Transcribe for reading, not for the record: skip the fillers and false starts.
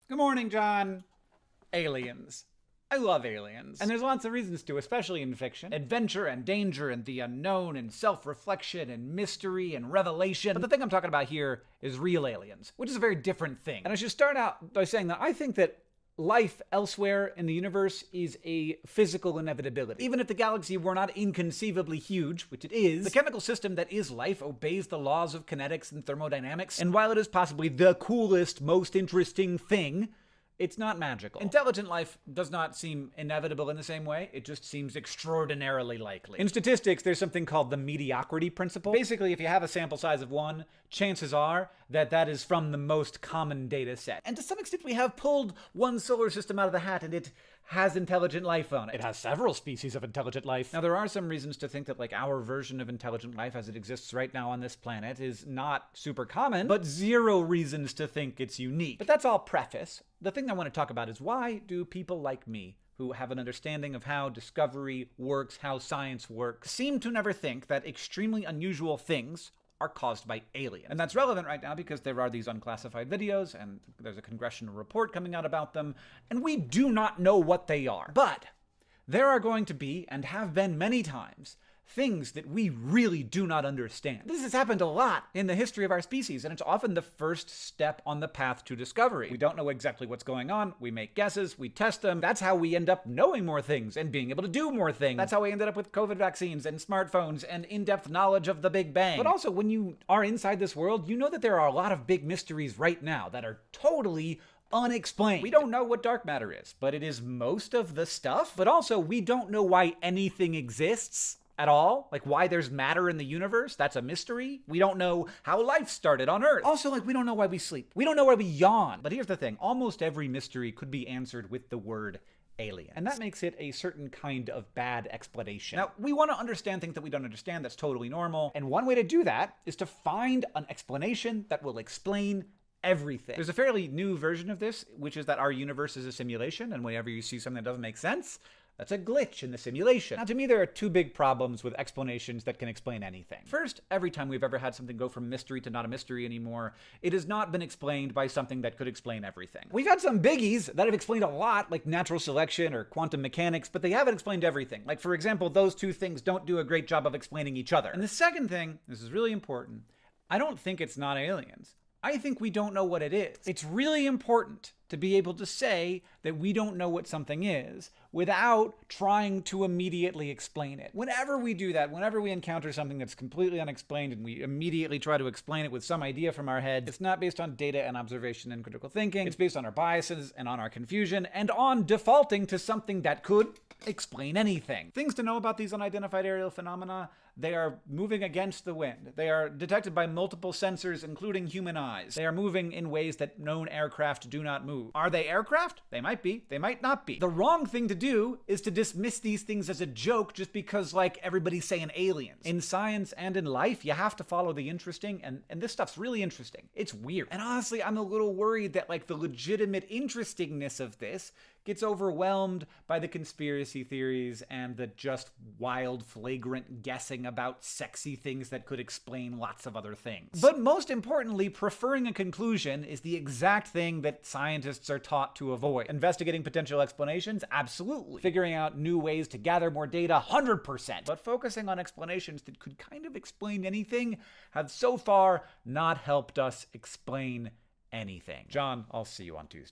Good morning, John. Aliens. I love aliens. And there's lots of reasons to, especially in fiction. Adventure and danger and the unknown and self-reflection and mystery and revelation. But the thing I'm talking about here is real aliens, which is a very different thing. And I should start out by saying that I think that life elsewhere in the universe is a physical inevitability. Even if the galaxy were not inconceivably huge, which it is, the chemical system that is life obeys the laws of kinetics and thermodynamics. And while it is possibly the coolest, most interesting thing, it's not magical. Intelligent life does not seem inevitable in the same way. It just seems extraordinarily likely. In statistics, there's something called the mediocrity principle. Basically, if you have a sample size of 1, chances are that that is from the most common data set. And to some extent, we have pulled one solar system out of the hat, and it has intelligent life on it. It has several species of intelligent life. Now, there are some reasons to think that, like, our version of intelligent life as it exists right now on this planet is not super common, but 0 reasons to think it's unique. But that's all preface. The thing I want to talk about is, why do people like me, who have an understanding of how discovery works, how science works, seem to never think that extremely unusual things are caused by aliens? And that's relevant right now because there are these unclassified videos, and there's a congressional report coming out about them, and we do not know what they are. But there are going to be, and have been many times, things that we really do not understand. This has happened a lot in the history of our species, and it's often the first step on the path to discovery. We don't know exactly what's going on, we make guesses, we test them. That's how we end up knowing more things and being able to do more things. That's how we ended up with COVID vaccines and smartphones and in-depth knowledge of the Big Bang. But also, when you are inside this world, you know that there are a lot of big mysteries right now that are totally unexplained. We don't know what dark matter is, but it is most of the stuff. But also, we don't know why anything exists at all. Like, why there's matter in the universe, that's a mystery. We don't know how life started on Earth. Also, like, we don't know why we sleep. We don't know why we yawn. But here's the thing, almost every mystery could be answered with the word alien. And that makes it a certain kind of bad explanation. Now, we want to understand things that we don't understand. That's totally normal. And one way to do that is to find an explanation that will explain everything. There's a fairly new version of this, which is that our universe is a simulation, and whenever you see something that doesn't make sense, that's a glitch in the simulation. Now, to me, there are 2 big problems with explanations that can explain anything. First, every time we've ever had something go from mystery to not a mystery anymore, it has not been explained by something that could explain everything. We've had some biggies that have explained a lot, like natural selection or quantum mechanics, but they haven't explained everything. Like, for example, those 2 things don't do a great job of explaining each other. And the second thing, this is really important, I don't think it's not aliens. I think we don't know what it is. It's really important to be able to say that we don't know what something is without trying to immediately explain it. Whenever we do that, whenever we encounter something that's completely unexplained and we immediately try to explain it with some idea from our head, it's not based on data and observation and critical thinking. It's based on our biases and on our confusion and on defaulting to something that could explain anything. Things to know about these unidentified aerial phenomena: they are moving against the wind. They are detected by multiple sensors, including human eyes. They are moving in ways that known aircraft do not move. Are they aircraft? They might be. They might not be. The wrong thing to do is to dismiss these things as a joke just because, like, everybody's saying aliens. In science and in life, you have to follow the interesting, and this stuff's really interesting. It's weird. And honestly, I'm a little worried that, like, the legitimate interestingness of this gets overwhelmed by the conspiracy theories and the just wild, flagrant guessing about sexy things that could explain lots of other things. But most importantly, preferring a conclusion is the exact thing that scientists are taught to avoid. Investigating potential explanations? Absolutely. Figuring out new ways to gather more data? 100%. But focusing on explanations that could kind of explain anything have so far not helped us explain anything. John, I'll see you on Tuesday.